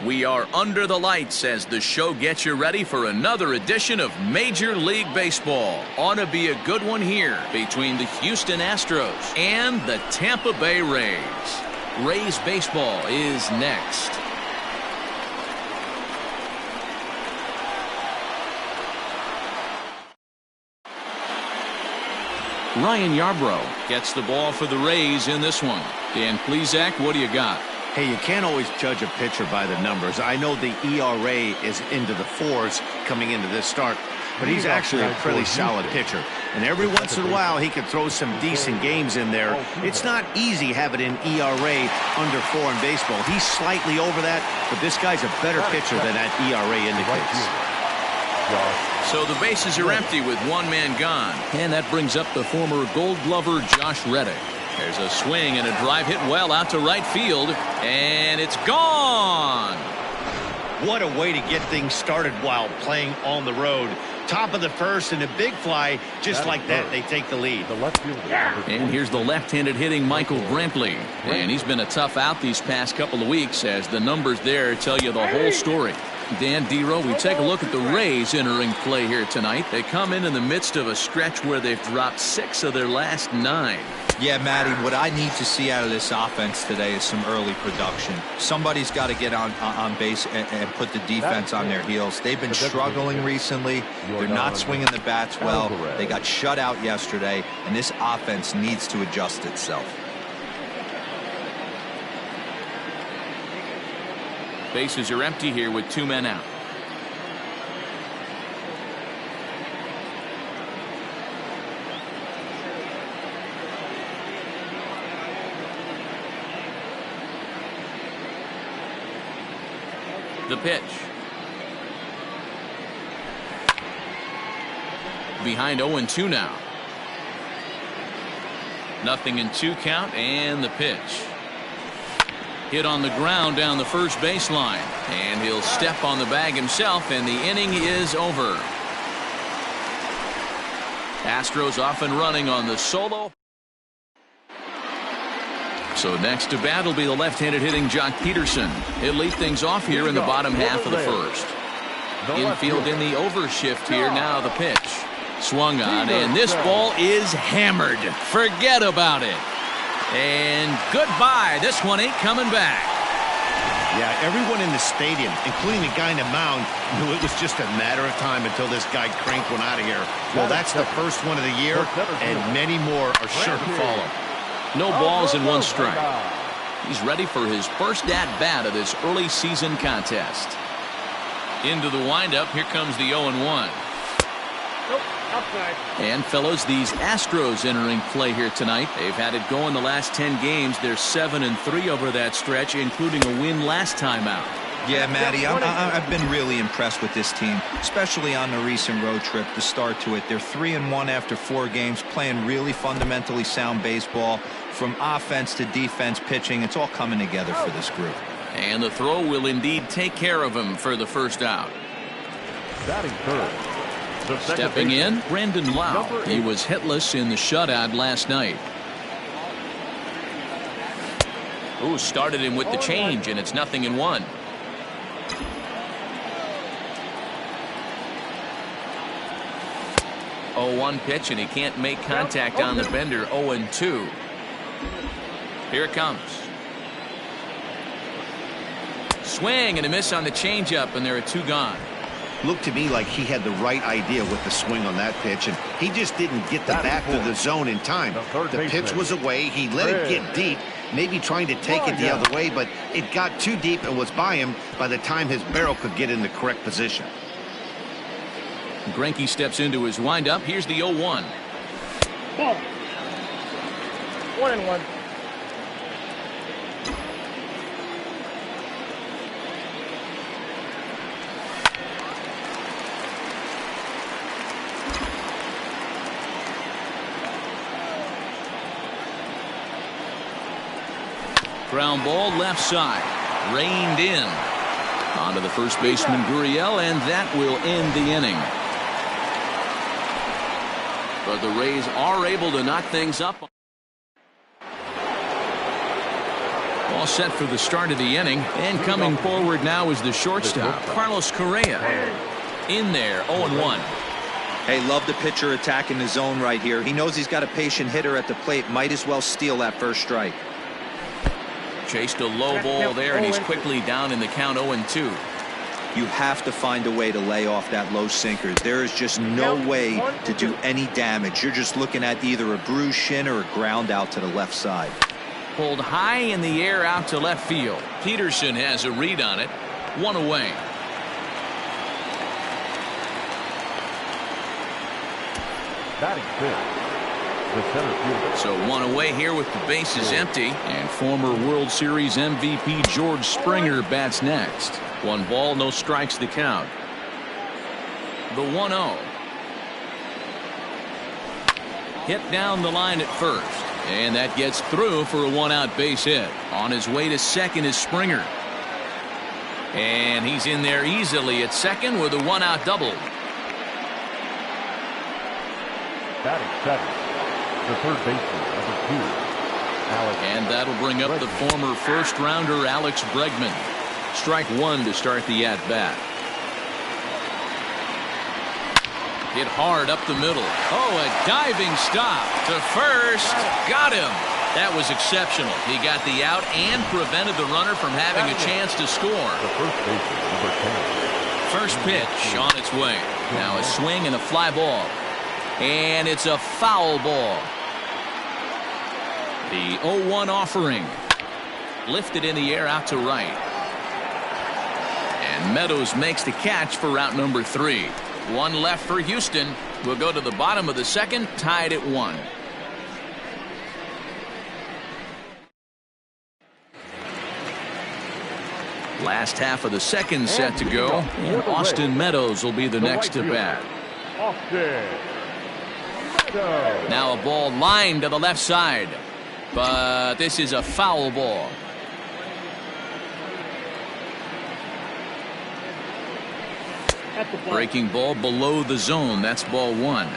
We are under the lights as the show gets you ready for another edition of Major League Baseball. Ought to be a good one here between the Houston Astros and the Tampa Bay Rays. Rays baseball is next. Ryan Yarbrough gets the ball for the Rays in this one. Dan Plesac, what do you got? Hey, you can't always judge a pitcher by the numbers. I know the ERA is into the 4s coming into this start, but he's actually a pretty solid pitcher. And every once in a while, he can throw some decent games in there. It's not easy having an ERA under 4 in baseball. He's slightly over that, but this guy's a better pitcher than that ERA indicates. So the bases are empty with one man gone. And that brings up the former Gold Glover Josh Reddick. There's a swing and a drive hit well out to right field, and it's gone. What a way to get things started while playing on the road. Top of the first and a big fly, just like that, they take the lead. And here's the left-handed hitting Michael Brantley. And he's been a tough out these past couple of weeks as the numbers there tell you the whole story. Dan Dero, we take a look at the Rays entering play here tonight. They come in the midst of a stretch where they've dropped 6 of their last 9. Yeah, Matty, what I need to see out of this offense today is some early production. Somebody's got to get on base and put the defense on their heels. They've been struggling recently. They're not swinging the bats well. They got shut out yesterday, and this offense needs to adjust itself. Bases are empty here with 2 men out. The pitch. Behind 0-2 now. 0-2 count, and the pitch. Hit on the ground down the first baseline, and he'll step on the bag himself, and the inning is over. Astros off and running on the solo. So next to bat will be the left-handed hitting Jock Peterson. He'll lead things off here in the bottom half of the first. Infield in the overshift here. Now the pitch. Swung on, and this ball is hammered. Forget about it. And goodbye. This one ain't coming back. Yeah, everyone in the stadium, including the guy in the mound, knew it was just a matter of time until this guy cranked one out of here. Well, that's the first one of the year, and many more are sure to follow. No balls and 1 strike. He's ready for his first at-bat of this early season contest. Into the windup. Here comes the 0-1. And fellows, these Astros entering play here tonight. They've had it going the last 10 games. They're 7-3 over that stretch, including a win last time out. Yeah, Matty, I've been really impressed with this team, especially on the recent road trip, the start to it. They're 3-1 after 4 games, playing really fundamentally sound baseball. From offense to defense, pitching, it's all coming together for this group. And the throw will indeed take care of him for the first out. Stepping in, Brandon Lau. He was hitless in the shutout last night. Ooh, started him with the change, and it's 0-1. Oh, 0-1 pitch, and he can't make contact on the bender. 0-2. Here it comes. Swing and a miss on the changeup, and there are 2 gone. Looked to me like he had the right idea with the swing on that pitch, and he just didn't get the bat to the zone in time. The pitch was away. He let it get deep, maybe trying to take it the other way, but it got too deep and was by him by the time his barrel could get in the correct position. Greinke steps into his windup. Here's the 0-1. 1-1. Ground ball left side. Reined in. Onto the first baseman Gurriel, and that will end the inning. But the Rays are able to knock things up. All set for the start of the inning, and coming forward now is the shortstop, Carlos Correa. In there, 0-1. Hey, love the pitcher attacking the zone right here. He knows he's got a patient hitter at the plate. Might as well steal that first strike. Chased a low ball there, and he's quickly down in the count 0-2. You have to find a way to lay off that low sinker. There is just no way to do any damage. You're just looking at either a bruised shin or a ground out to the left side. Pulled high in the air out to left field. Peterson has a read on it. 1 away. Batting fifth, the center fielder. So 1 away here with the bases empty, and former World Series MVP George Springer bats next. 1 ball, no strikes to count. The 1-0. Hit down the line at first, and that gets through for a 1-out base hit. On his way to second is Springer, and he's in there easily at second with a 1-out double. Batting seventh, the third baseman, number 2, Alex. And that'll bring up the former first-rounder Alex Bregman. Strike 1 to start the at-bat. Hit hard up the middle. Oh, a diving stop to first. Got him. That was exceptional. He got the out and prevented the runner from having a chance to score. The first baseman, number 10. First pitch on its way. Now a swing and a fly ball. And it's a foul ball. The 0-1 offering. Lifted in the air out to right. And Meadows makes the catch for route number 3. 1 left for Houston. We'll go to the bottom of the second, tied at 1. Last half of the second set to go, and Austin Meadows will be the next to bat. Now a ball lined to the left side, but this is a foul ball. Breaking ball below the zone. That's ball 1.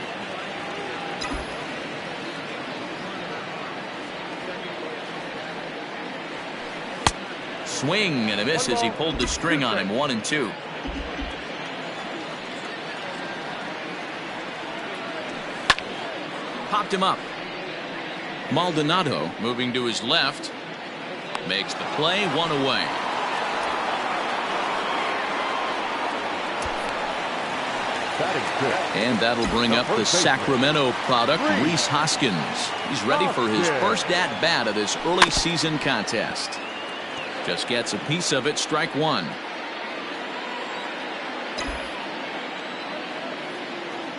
Swing and a miss as he pulled the string on him. 1-2. Popped him up. Maldonado moving to his left. Makes the play. 1 away. And that'll bring up the Sacramento product, Rhys Hoskins. He's ready for his first at-bat of this early season contest. Just gets a piece of it. Strike 1.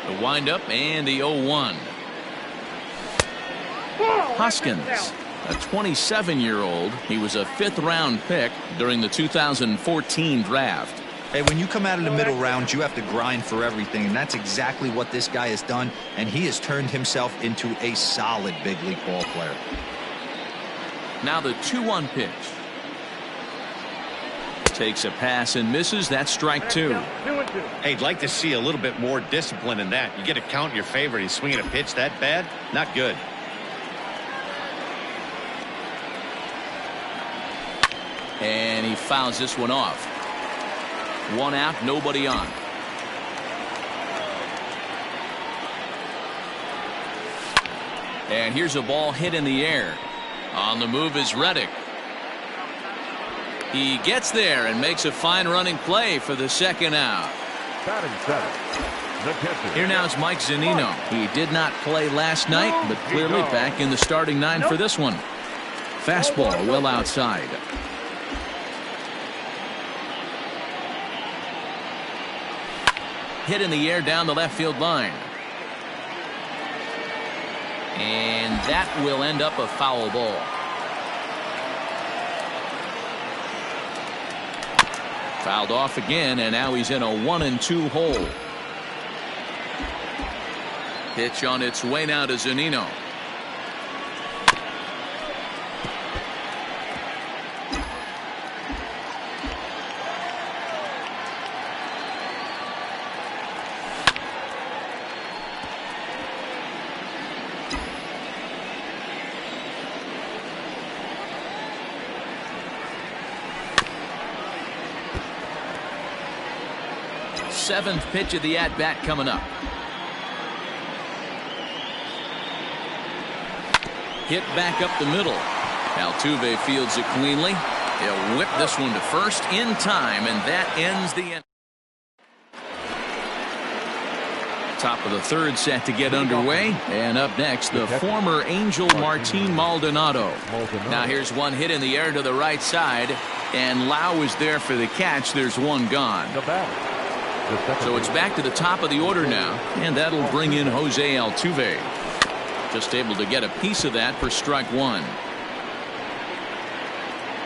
The windup and the 0-1. Hoskins, a 27-year-old. He was a 5th-round pick during the 2014 draft. Hey, when you come out of the middle round, you have to grind for everything, and that's exactly what this guy has done, and he has turned himself into a solid big league ball player. Now the 2-1 pitch. Takes a pass and misses. That's strike 2. Hey, I'd like to see a little bit more discipline in that. You get a count in your favor. He's swinging a pitch that bad? Not good. And he fouls this one off. 1 out, nobody on. And here's a ball hit in the air. On the move is Reddick. He gets there and makes a fine running play for the 2nd out. Here now is Mike Zunino. He did not play last night, but clearly back in the starting 9 for this one. Fastball well outside. Hit in the air down the left field line. And that will end up a foul ball. Fouled off again, and now he's in a 1-2 hole. Pitch on its way now to Zunino. 7th pitch of the at-bat coming up. Hit back up the middle. Altuve fields it cleanly. He'll whip this one to first in time, and that ends the inning. Top of the 3rd set to get underway, and up next the former Angel Martin Maldonado. Now here's one hit in the air to the right side, and Lau is there for the catch. There's one gone. So it's back to the top of the order now, and that'll bring in Jose Altuve. Just able to get a piece of that for strike 1.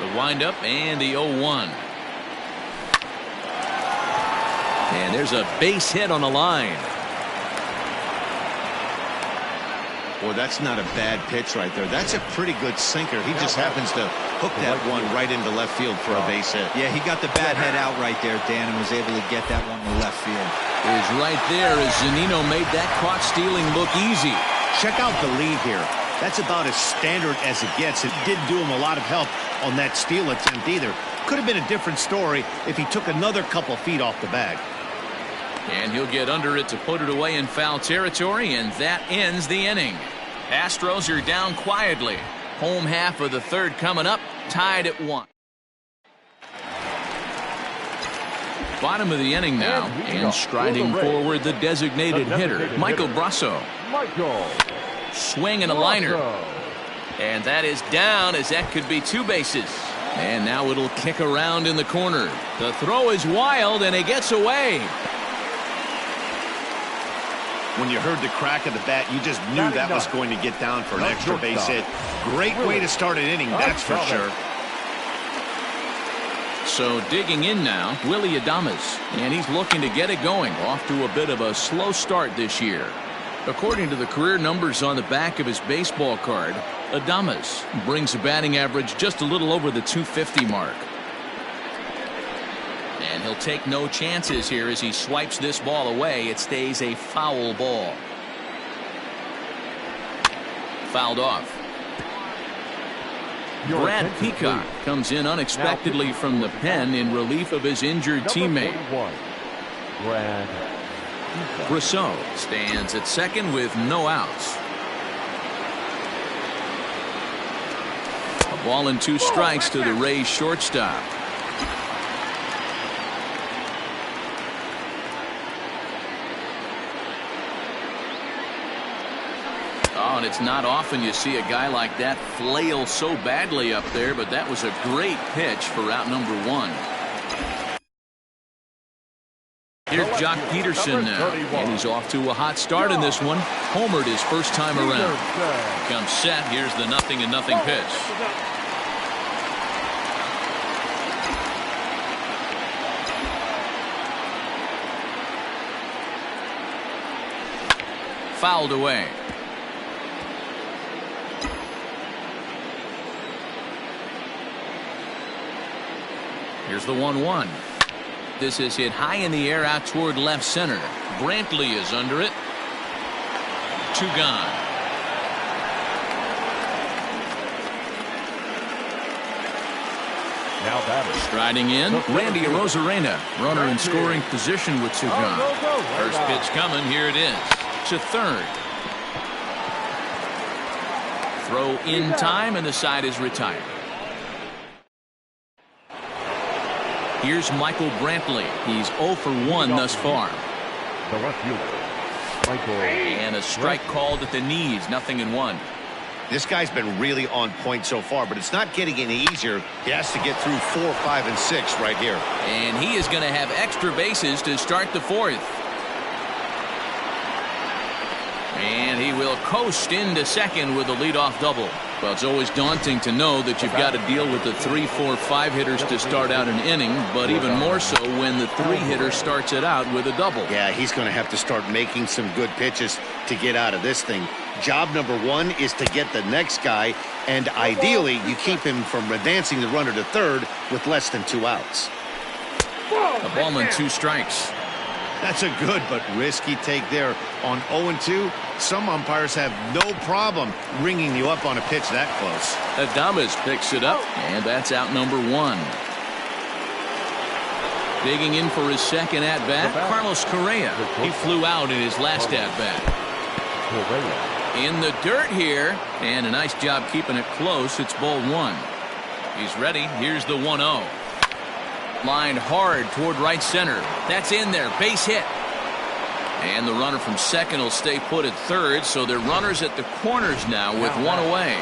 The windup and the 0-1. And there's a base hit on the line. Boy, that's not a bad pitch right there. That's a pretty good sinker. He just happens to hook that one right into left field for a base hit. Yeah, he got the bat head out right there, Dan, and was able to get that one to left field. Is right there as Zunino made that caught stealing look easy. Check out the lead here. That's about as standard as it gets. It didn't do him a lot of help on that steal attempt either. Could have been a different story if he took another couple feet off the bag. And he'll get under it to put it away in foul territory, and that ends the inning. Astros are down quietly. Home half of the 3rd coming up, tied at 1. Bottom of the inning now, and striding forward the designated hitter, Michael Brasso. Swing and a liner. And that is down, as that could be 2 bases. And now it'll kick around in the corner. The throw is wild, and it gets away. When you heard the crack of the bat, you just knew that was going to get down for an extra base hit. Great way to start an inning, that's for sure. So digging in now, Willy Adames, and he's looking to get it going. Off to a bit of a slow start this year. According to the career numbers on the back of his baseball card, Adames brings a batting average just a little over the 250 mark. And he'll take no chances here as he swipes this ball away. It stays a foul ball. Fouled off. Brad Peacock comes in unexpectedly from the pen in relief of his injured teammate. Brasso stands at second with no outs. A ball and 2 strikes to the Rays shortstop. Oh, and it's not often you see a guy like that flail so badly up there, but that was a great pitch for out number 1. Here's Jock Peterson now, and he's off to a hot start in this one. Homered his first time around. Comes set. Here's the 0-0 pitch. Fouled away. Here's the 1-1. This is hit high in the air out toward left center. Brantley is under it. 2 gone. Now batter. Striding in, Randy Arozarena. Runner in scoring position with 2 gone. First pitch coming. Here it is. To 3rd. Throw in time, and the side is retired. Here's Michael Brantley. He's 0 for 1 thus far. The left fielder, Michael. And a strike called at the knees. 0-1. This guy's been really on point so far, but it's not getting any easier. He has to get through 4, 5, and 6 right here. And he is going to have extra bases to start the 4th. And he will coast into second with a leadoff double. Well, it's always daunting to know that you've got to deal with the 3, 4, 5 hitters to start out an inning, but even more so when the 3 hitter starts it out with a double. Yeah, he's going to have to start making some good pitches to get out of this thing. Job number 1 is to get the next guy, and ideally you keep him from advancing the runner to 3rd with less than 2 outs. A ball and 2 strikes. That's a good but risky take there. On 0-2, some umpires have no problem ringing you up on a pitch that close. Adames picks it up, and that's out number 1. Digging in for his second at-bat, Carlos Correa. He flew out in his last at-bat. In the dirt here, and a nice job keeping it close. It's ball one. He's ready. Here's the 1-0. Lined hard toward right center. That's in there. Base hit. And the runner from second will stay put at third, so they're runners at the corners now with one away.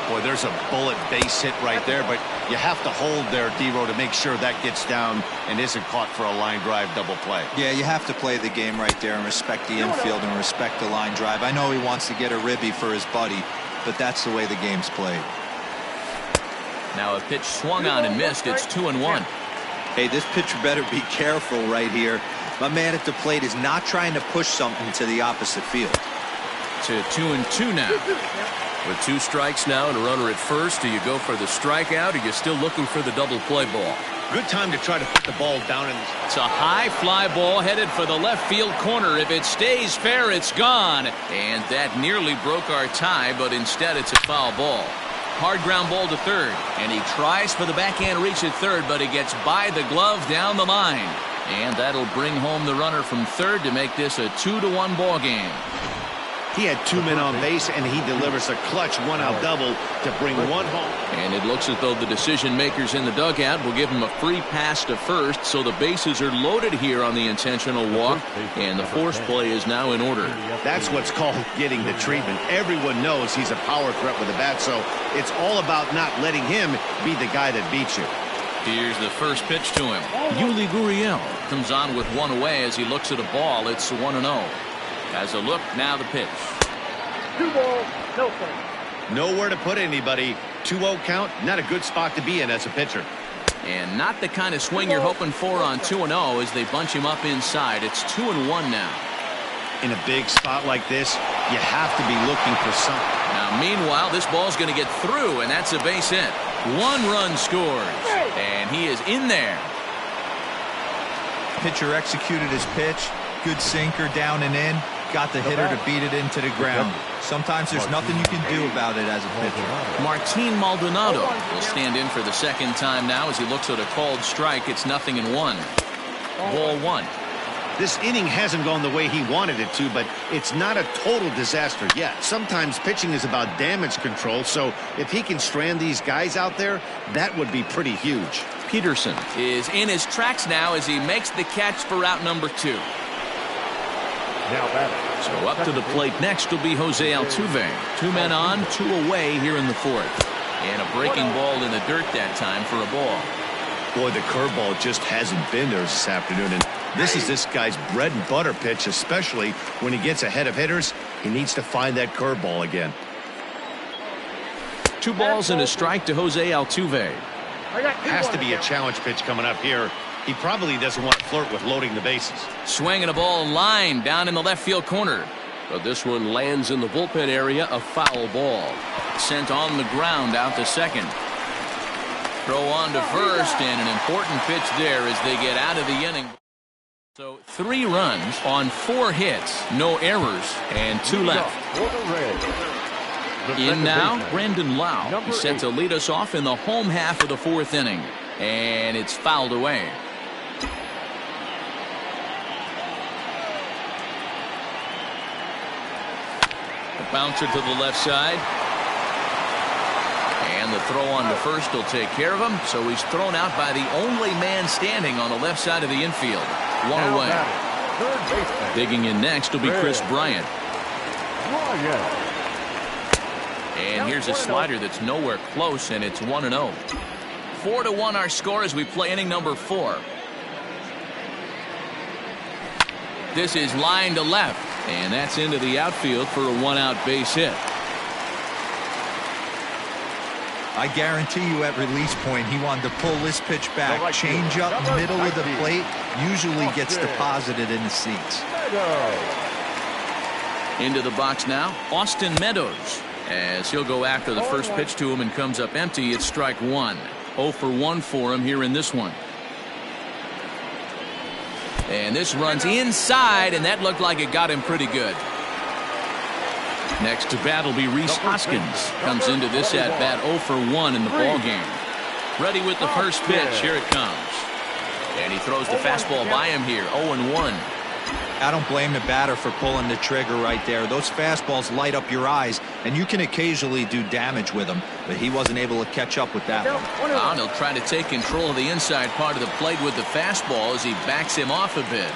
Boy, there's a bullet base hit right there, but you have to hold there, D-Row, to make sure that gets down and isn't caught for a line drive double play. Yeah, you have to play the game right there and respect the infield and respect the line drive. I know he wants to get a ribby for his buddy, but that's the way the game's played. Now a pitch swung on and missed. It's 2-1. Hey, this pitcher better be careful right here. My man at the plate is not trying to push something to the opposite field. To 2-2 now. With 2 strikes now and a runner at first, do you go for the strikeout, or are you still looking for the double play ball? Good time to try to put the ball down. It's a high fly ball headed for the left field corner. If it stays fair, it's gone. And that nearly broke our tie, but instead it's a foul ball. Hard ground ball to third, and he tries for the backhand reach at third, but he gets by the glove down the line. And that'll bring home the runner from third to make this a 2-1 ball game. He had 2 men on base, and he delivers a clutch 1-out double to bring one home. And it looks as though the decision makers in the dugout will give him a free pass to first, so the bases are loaded here on the intentional walk, and the force play is now in order. That's what's called getting the treatment. Everyone knows he's a power threat with a bat, so it's all about not letting him be the guy that beats you. Here's the first pitch to him. Yuli Gurriel comes on with one away as he looks at a ball. It's 1-0. As a look, now the pitch. 2 balls, no strikes. Nowhere to put anybody. 2-0 count, not a good spot to be in as a pitcher. And not the kind of swing you're hoping for on 2-0 as they bunch him up inside. It's 2-1 now. In a big spot like this, you have to be looking for something. Now, meanwhile, this ball's going to get through, and that's a base hit. 1 run scores, and he is in there. Pitcher executed his pitch. Good sinker down and in. Got the hitter to beat it into the ground. Sometimes there's nothing you can do about it as a pitcher. Martin Maldonado will stand in for the second time now as he looks at a called strike. It's 0-1. Ball 1. This inning hasn't gone the way he wanted it to, but it's not a total disaster yet. Sometimes pitching is about damage control, so if he can strand these guys out there, that would be pretty huge. Peterson is in his tracks now as he makes the catch for out number 2. So up to the plate next will be Jose Altuve. 2 men on, 2 away here in the 4th. And a breaking ball in the dirt that time for a ball. Boy, the curveball just hasn't been there this afternoon, and this is this guy's bread and butter pitch, especially when he gets ahead of hitters. He needs to find that curveball again. 2 balls and a strike to Jose Altuve. Has to be a challenge pitch coming up here. He probably doesn't want to flirt with loading the bases. Swinging a ball line down in the left field corner. But this one lands in the bullpen area, a foul ball. Sent on the ground out to second. Throw on to first, and an important pitch there as they get out of the inning. So 3 runs on 4 hits, no errors, and 2 left. In now, Brandon Lau. He's set to lead us off in the home half of the 4th inning. And it's fouled away. The bouncer to the left side. And the throw on to first will take care of him. So he's thrown out by the only man standing on the left side of the infield. 1 away. Digging in next will be Chris Bryant. And here's a slider that's nowhere close, and it's 1-0. 4-1 our score as we play inning number 4. This is line to left, and that's into the outfield for a 1-out base hit. I guarantee you at release point he wanted to pull this pitch back. Change up middle of the plate usually gets deposited in the seats. Into the box now, Austin Meadows. As he'll go after the first pitch to him and comes up empty. It's strike 1. 0 for 1 for him here in this one. And this runs inside, and that looked like it got him pretty good. Next to bat will be Rhys Hoskins. Comes into this at bat 0 for 1 in the ball game. Ready with the first pitch. Here it comes. And he throws the fastball by him here. 0-1. I don't blame the batter for pulling the trigger right there. Those fastballs light up your eyes, and you can occasionally do damage with them, but he wasn't able to catch up with that one. He'll try to take control of the inside part of the plate with the fastball as he backs him off a bit.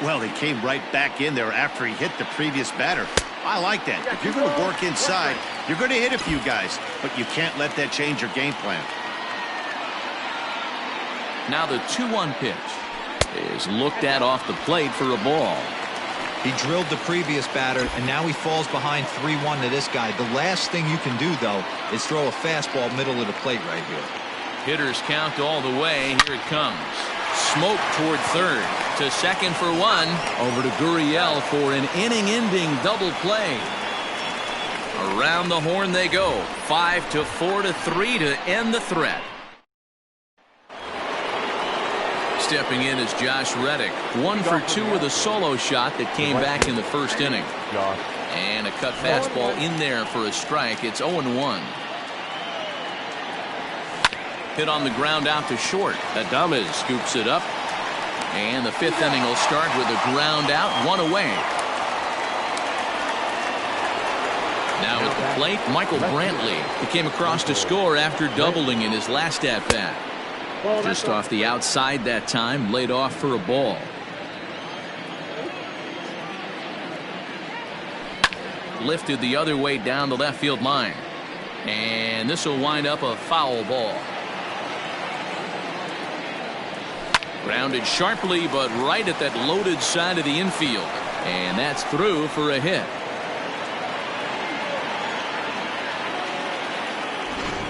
Well, he came right back in there after he hit the previous batter. I like that. If you're going to work inside, you're going to hit a few guys, but you can't let that change your game plan. Now the 2-1 pitch is looked at off the plate for a ball. He drilled the previous batter, and now he falls behind 3-1 to this guy. The last thing you can do, though, is throw a fastball middle of the plate right here. Hitters count all the way. Here it comes. Smoke toward third. To second for one. Over to Gurriel for an inning-ending double play. Around the horn they go. 5-4-3 to end the threat. Stepping in is Josh Reddick. 1 for 2 with a solo shot that came back in the first inning. And a cut fastball in there for a strike. It's 0-1. Hit on the ground out to short. Adames scoops it up. And the 5th inning will start with a ground out, 1 away. Now at the plate, Michael Brantley, who came across to score after doubling in his last at-bat. Just off the outside that time, laid off for a ball. Lifted the other way down the left field line. And this will wind up a foul ball. Grounded sharply, but right at that loaded side of the infield. And that's through for a hit.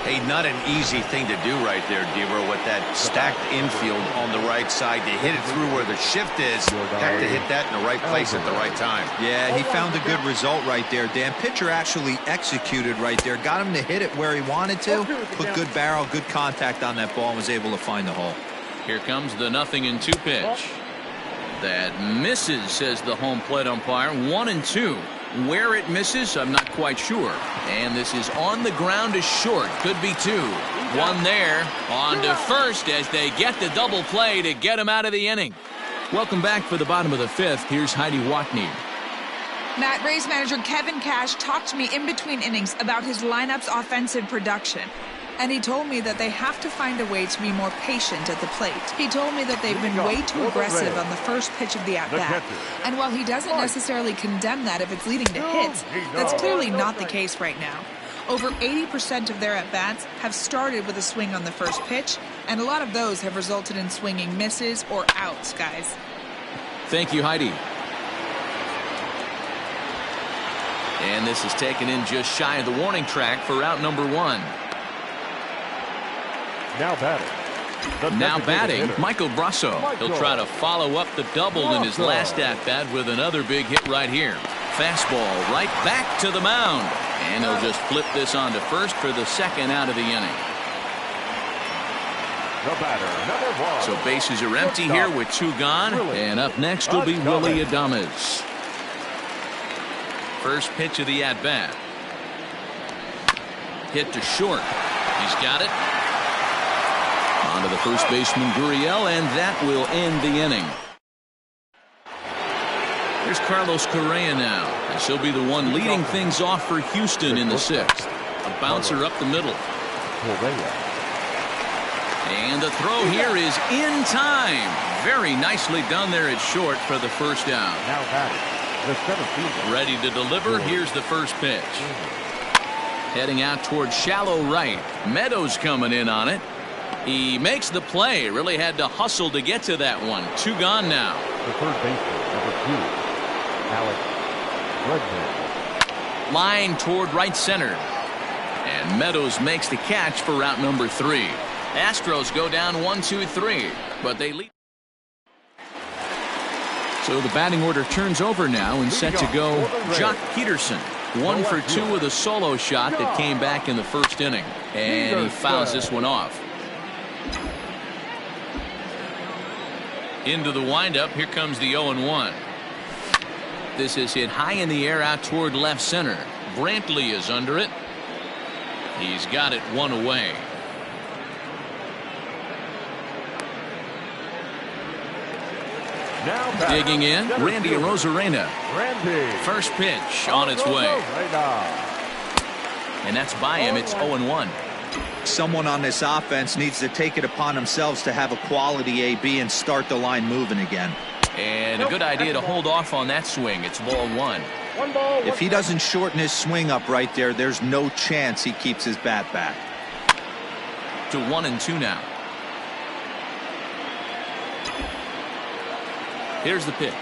Hey, not an easy thing to do right there, Deaver, with that stacked infield on the right side. To hit it through where the shift is, have to hit that in the right place at the right time. Yeah, he found a good result right there, Dan. Pitcher actually executed right there. Got him to hit it where he wanted to. Put good barrel, good contact on that ball, and was able to find the hole. Here comes the 0-2 pitch. That misses, says the home plate umpire. 1-2. Where it misses, I'm not quite sure. And this is on the ground to short. Could be 2. 1 there. On to first as they get the double play to get him out of the inning. Welcome back for the bottom of the 5th. Here's Heidi Watney. Matt, Rays manager Kevin Cash talked to me in between innings about his lineup's offensive production. And he told me that they have to find a way to be more patient at the plate. He told me that they've been way too aggressive on the first pitch of the at-bat. And while he doesn't necessarily condemn that if it's leading to hits, that's clearly not the case right now. Over 80% of their at-bats have started with a swing on the first pitch, and a lot of those have resulted in swinging misses or outs, guys. Thank you, Heidi. And this is taken in just shy of the warning track for out number 1. Now batting, Michael Brasso. He'll try to follow up the double in his last at-bat with another big hit right here. Fastball right back to the mound. And he'll just flip this on to first for the second out of the inning. The batter, number 1. So bases are empty here with 2 gone. And up next will be Willie Adames. First pitch of the at-bat. Hit to short. He's got it. On to the first baseman, Gurriel, and that will end the inning. Here's Carlos Correa now, as he'll be the one leading things off for Houston in the 6th. A bouncer up the middle. And the throw here is in time. Very nicely done there at short for the first out. Now batting, the 17th. Ready to deliver. Here's the first pitch. Heading out towards shallow right. Meadows coming in on it. He makes the play. Really had to hustle to get to that one. 2 gone now. The third baseman, number 2, Alex Bregman. Line toward right center. And Meadows makes the catch for route number 3. Astros go down 1-2-3, but they lead. So the batting order turns over now and set to go Jock Peterson. 1 for 2 with a solo shot that came back in the first inning. And he fouls this one off. Into the windup. Here comes the 0-1. This is hit high in the air out toward left center. Brantley is under it. He's got it 1 away. Digging in, Randy Arozarena. First pitch on its way. And that's by him. It's 0-1. Someone on this offense needs to take it upon themselves to have a quality AB and start the line moving again. And a good idea to hold off on that swing. It's ball one. If he doesn't shorten his swing up right there, there's no chance he keeps his bat back. To 1-2 now. Here's the pitch.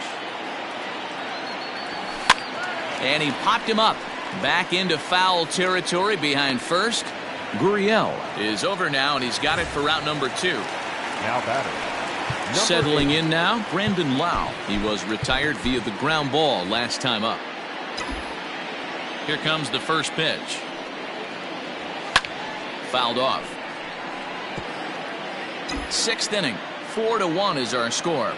And he popped him up. Back into foul territory behind first. Gurriel is over now, and he's got it for route number 2. Now batter. Settling in now, Brandon Lau. He was retired via the ground ball last time up. Here comes the first pitch. Fouled off. 6th inning. 4-1 is our score.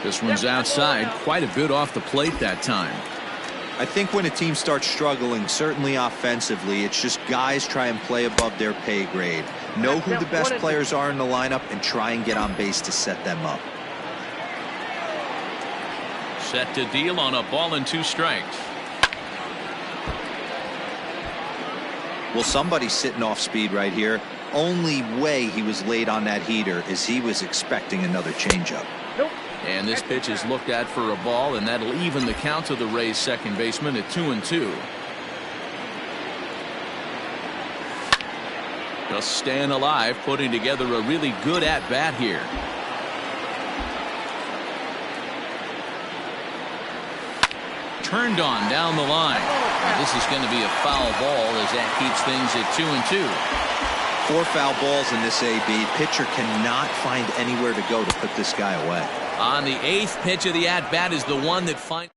This one's outside, quite a bit off the plate that time. I think when a team starts struggling, certainly offensively, it's just guys try and play above their pay grade. Know who the best players are in the lineup and try and get on base to set them up. Set to deal on a ball and 2 strikes. Well, somebody's sitting off speed right here. Only way he was late on that heater is he was expecting another changeup. And this pitch is looked at for a ball, and that'll even the count to the Rays' second baseman at 2-2. Just staying alive, putting together a really good at-bat here. Turned on down the line. Now, this is going to be a foul ball as that keeps things at 2-2. 4 foul balls in this AB. Pitcher cannot find anywhere to go to put this guy away. On the 8th pitch of the at-bat is the one that finds.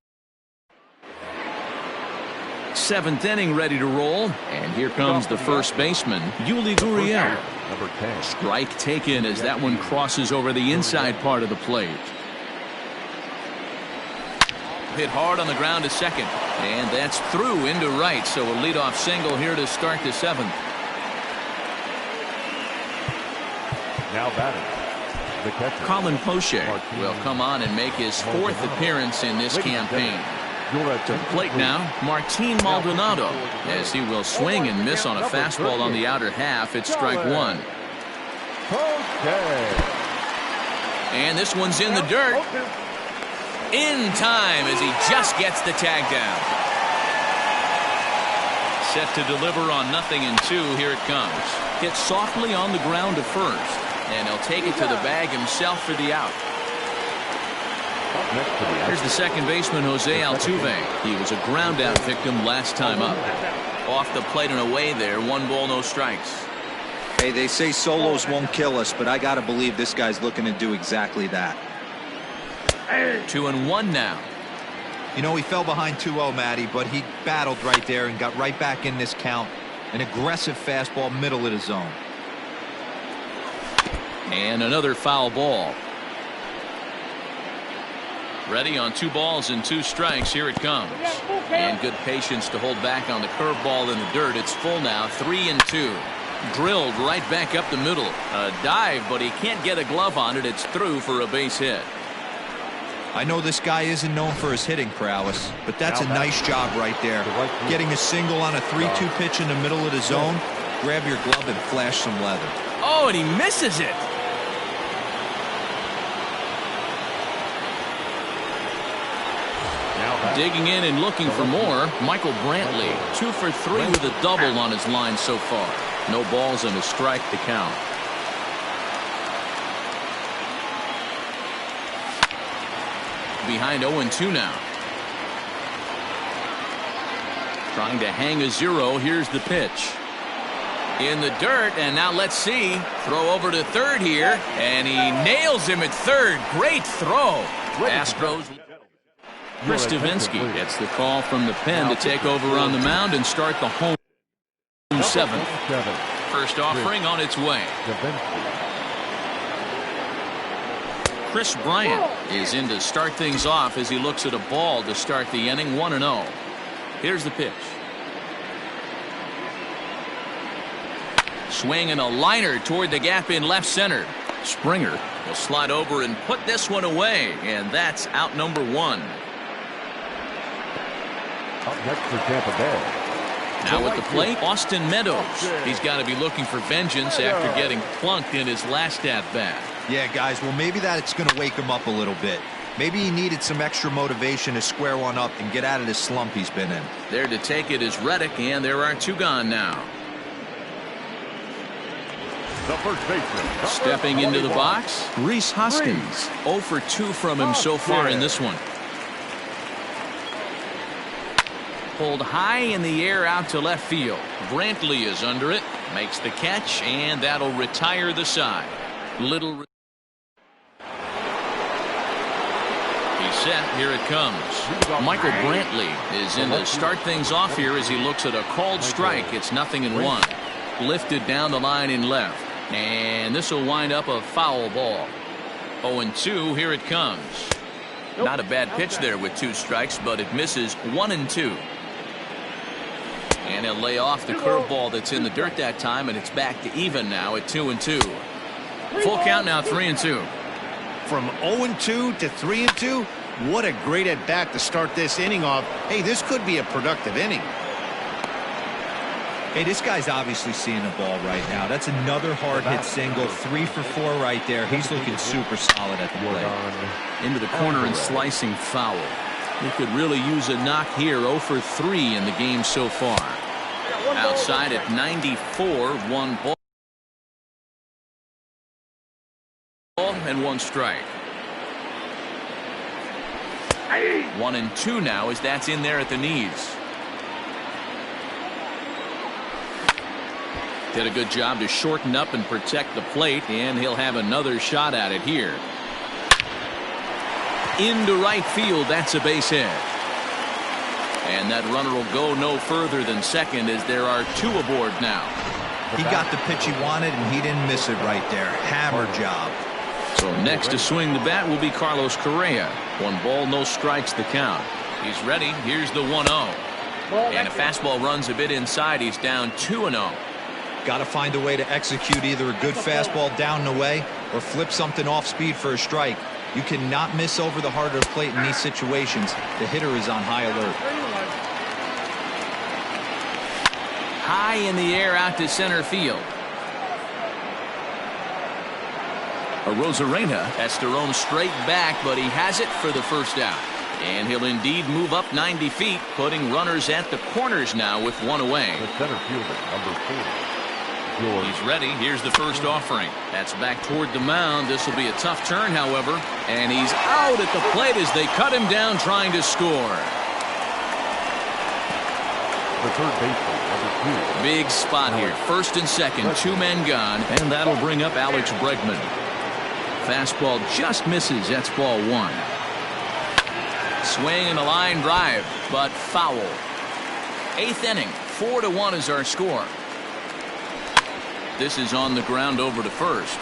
7th inning ready to roll. And here comes the first baseman, Yuli Gurriel. Number 10. Strike taken as that one crosses over the inside part of the plate. Hit hard on the ground to second. And that's through into right. So a leadoff single here to start the 7th. Now batting. The catcher. Colin Poche will come on and make his 4th appearance in this campaign. To the plate now, Martin Maldonado, as he will swing and miss on a fastball on the outer half. It's strike 1. And this one's in the dirt. In time as he just gets the tag down. Set to deliver on 0-2. Here it comes. Hit softly on the ground to first. And he'll take it to the bag himself for the out. Here's the second baseman, Jose Altuve. He was a ground out victim last time up. Off the plate and away there. 1 ball, no strikes. Hey, they say solos won't kill us, but I got to believe this guy's looking to do exactly that. 2-1 now. You know, he fell behind 2-0, Matty, but he battled right there and got right back in this count. An aggressive fastball, middle of the zone. And another foul ball. Ready on 2 balls and 2 strikes. Here it comes. And good patience to hold back on the curveball in the dirt. It's full now. 3-2. Drilled right back up the middle. A dive, but he can't get a glove on it. It's through for a base hit. I know this guy isn't known for his hitting prowess, but that's a nice job right there. Getting a single on a 3-2 pitch in the middle of the zone. Grab your glove and flash some leather. Oh, and he misses it. Digging in and looking for more, Michael Brantley. 2 for 3 with a double on his line so far. No balls and a strike to count. Behind 0-2 now. Trying to hang a 0. Here's the pitch. In the dirt, and now let's see. Throw over to third here, and he nails him at third. Great throw. Astros. Chris Davinsky gets the call from the pen to take over on the mound and start the home 7th. First offering on its way. Chris Bryant is in to start things off as he looks at a ball to start the inning. 1-0. Here's the pitch. Swing and a liner toward the gap in left center. Springer will slide over and put this one away, and that's out number one. Up next for Tampa Bay. Now at the plate, Austin Meadows. He's got to be looking for vengeance after getting plunked in his last at-bat. Yeah, guys, well, maybe that's going to wake him up a little bit. Maybe he needed some extra motivation to square one up and get out of this slump he's been in. There to take it is Reddick, and there are two gone now. The first baseman. Stepping into the box, Rhys Hoskins. 0 for 2 from him so far in this one. Pulled high in the air out to left field. Brantley is under it, makes the catch, and that'll retire the side. He's set. Here it comes. Michael Brantley is in to start things off here as he looks at a called strike. It's 0-1. Lifted down the line in left. And this will wind up a foul ball. 0-2. Here it comes. Not a bad pitch there with 2 strikes, but it misses 1-2. And he'll lay off the curveball that's in the dirt that time, and it's back to even now at 2-2. Full count now, 3-2. From 0-2 to 3-2, what a great at bat to start this inning off. Hey, this could be a productive inning. Hey, this guy's obviously seeing the ball right now. That's another hard hit single. 3 for 4 right there. He's looking super solid at the plate. Into the corner and slicing foul. He could really use a knock here. 0 for 3 in the game so far. Outside at 94, 1 ball and 1 strike. 1-2 now as that's in there at the knees. Did a good job to shorten up and protect the plate, and he'll have another shot at it here. Into right field, that's a base hit. And that runner will go no further than second as there are 2 aboard now. He got the pitch he wanted, and he didn't miss it right there. Hammer job. So next to swing the bat will be Carlos Correa. 1 ball, no strikes the count. He's ready. Here's the 1-0. And a fastball runs a bit inside. He's down 2-0. Got to find a way to execute either a good fastball down and away or flip something off speed for a strike. You cannot miss over the heart of the plate in these situations. The hitter is on high alert. High in the air out to center field. Arozarena has to roam straight back, but he has it for the first out. And he'll indeed move up 90 feet, putting runners at the corners now with 1 away. The center fielder, number 4. He's ready. Here's the first offering. That's back toward the mound. This will be a tough turn, however. And he's out at the plate as they cut him down trying to score. The third baseman, number 2. Big spot here. First and second, 2 men gone. And that'll bring up Alex Bregman. Fastball just misses. That's ball 1. Swing and a line drive, but foul. 8th inning. 4-1 is our score. This is on the ground over to first.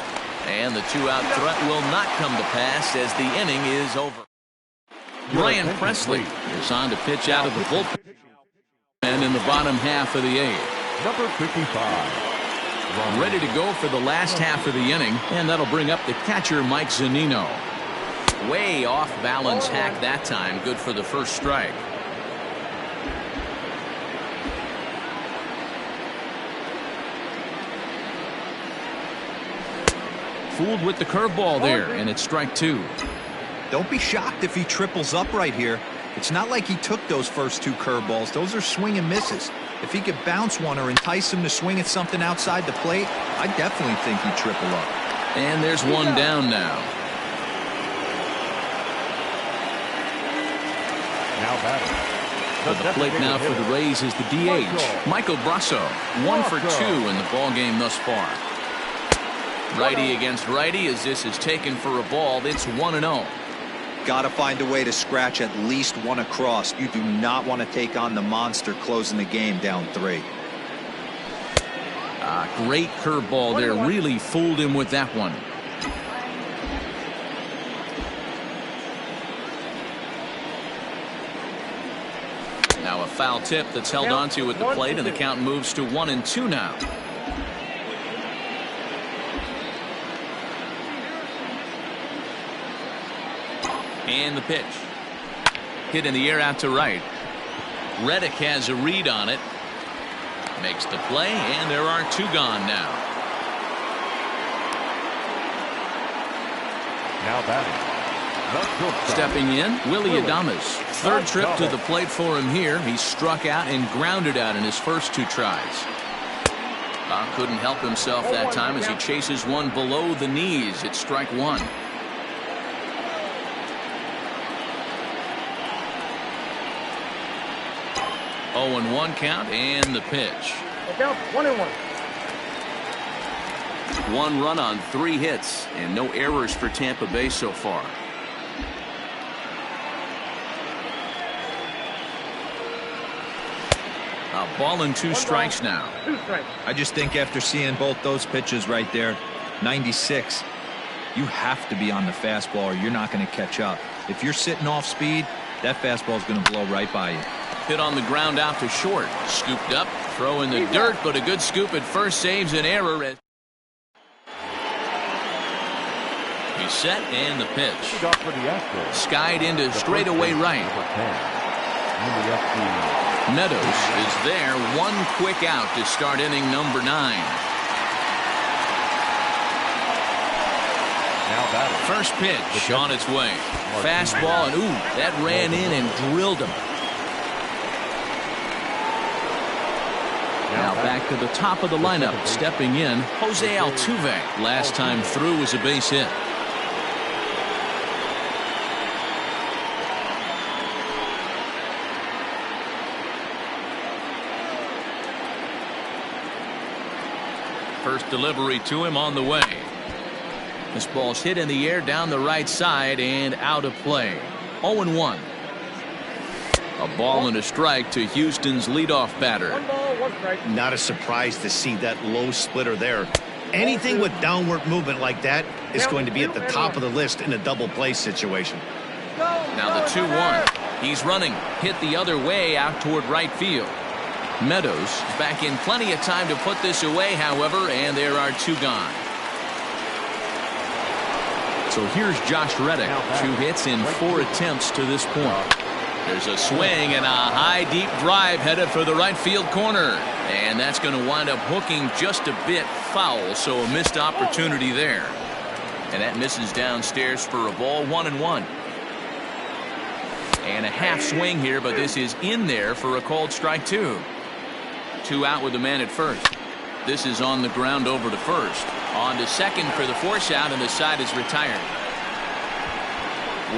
And the 2-out threat will not come to pass as the inning is over. Brian Presley is on to pitch out of the bullpen and in the bottom half of the 8th. Number 55. Ready to go for the last half of the inning, and that'll bring up the catcher, Mike Zunino. Way off balance hack that time. Good for the first strike. Fooled with the curveball there, and it's strike 2. Don't be shocked if he triples up right here. It's not like he took those first 2 curveballs. Those are swing and misses. If he could bounce one or entice him to swing at something outside the plate, I definitely think he'd triple up. And there's 1 down now. Now batting. At the plate now for the Rays is the DH, Michael Brasso. 1 for 2 in the ballgame thus far. Righty against righty as this is taken for a ball. It's 1-0. Got to find a way to scratch at least 1 across. You do not want to take on the monster closing the game down 3. Great curveball there. Really fooled him with that one. Now a foul tip that's held onto at the plate, and the count moves to 1-2 now. And the pitch. Hit in the air out to right. Reddick has a read on it. Makes the play, and there are 2 gone now. Now batting. Stepping in, Willie Adames. Third trip to the plate for him here. He struck out and grounded out in his first 2 tries. Couldn't help himself that time as he chases one below the knees. It's strike 1. Oh, and 1 count, and the pitch. Count 1-1. 1 run on 3 hits, and no errors for Tampa Bay so far. A ball and 2 strikes now. 2 strikes. I just think after seeing both those pitches right there, 96, you have to be on the fastball or you're not going to catch up. If you're sitting off speed, that fastball is going to blow right by you. Hit on the ground out to short. Scooped up, throw in the dirt, but a good scoop at first saves an error. He's set, and the pitch. Skied into straightaway right. Meadows is there. 1 quick out to start inning number 9. First pitch on its way. Fastball, and ooh, that ran in and drilled him. Now back to the top of the lineup. Stepping in, Jose Altuve. Last time through was a base hit. First delivery to him on the way. This ball's hit in the air down the right side and out of play. 0-1. A ball and a strike to Houston's leadoff batter. 1 ball, 1 strike. Not a surprise to see that low splitter there. Anything with downward movement like that is going to be at the top of the list in a double play situation. Now the 2-1. He's running. Hit the other way out toward right field. Meadows back in plenty of time to put this away, however, and there are 2 gone. So here's Josh Reddick. 2 hits in 4 attempts to this point. There's a swing and a high deep drive headed for the right field corner, and that's going to wind up hooking just a bit foul, so a missed opportunity there, and that misses downstairs for a ball. 1-1. And a half swing here, but this is in there for a called strike 2. 2 out with the man at first. This is on the ground over to first. On to second for the force out, and the side is retired.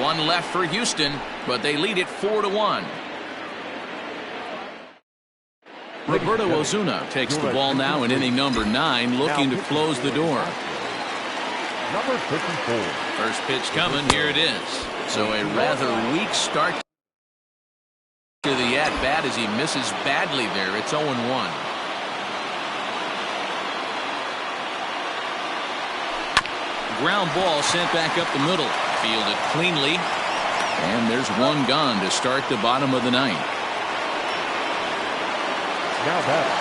1 left for Houston, but they lead it 4-1. Roberto Osuna takes the ball now in inning number 9, looking to close the door. Number 54. First pitch coming. Here it is. So a rather weak start to the at-bat as he misses badly there. It's 0-1. Ground ball sent back up the middle. Fielded cleanly. And there's 1 gone to start the bottom of the 9th. Now batting.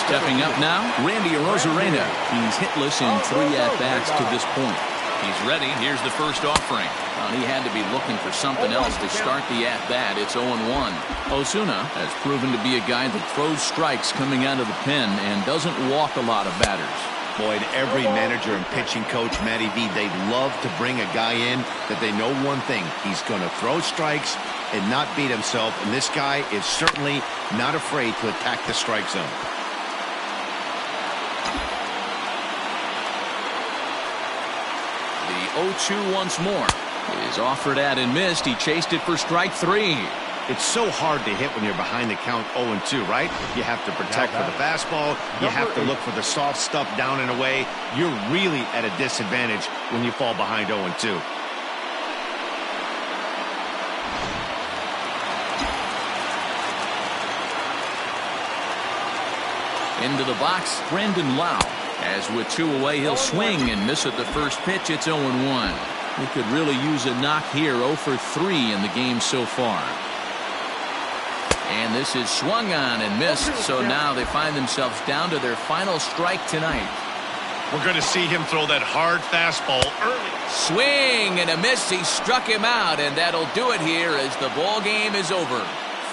Stepping up now, Randy Arozarena. He's hitless in 3 at-bats to this point. He's ready. Here's the first offering. He had to be looking for something else to start the at-bat. It's 0-1. Osuna has proven to be a guy that throws strikes coming out of the pen and doesn't walk a lot of batters. Boy, every manager and pitching coach, Matty V, they love to bring a guy in that they know one thing. He's going to throw strikes and not beat himself, and this guy is certainly not afraid to attack the strike zone. The 0-2 once more. It is offered at and missed. He chased it for strike 3. It's so hard to hit when you're behind the count 0-2, right? You have to protect for the fastball. You have to look for the soft stuff down and away. You're really at a disadvantage when you fall behind 0-2. Into the box, Brandon Lau. As with 2 away, he'll swing and miss at the first pitch. It's 0-1. He could really use a knock here. 0 for 3 in the game so far. And this is swung on and missed, so now they find themselves down to their final strike tonight. We're going to see him throw that hard fastball early. Swing and a miss. He struck him out, and that'll do it here as the ball game is over.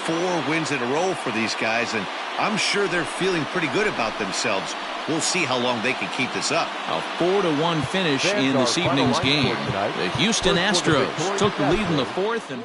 4 wins in a row for these guys, and I'm sure they're feeling pretty good about themselves. We'll see how long they can keep this up. A 4-1 finish in this evening's game. The Houston Astros took the lead in the 4th and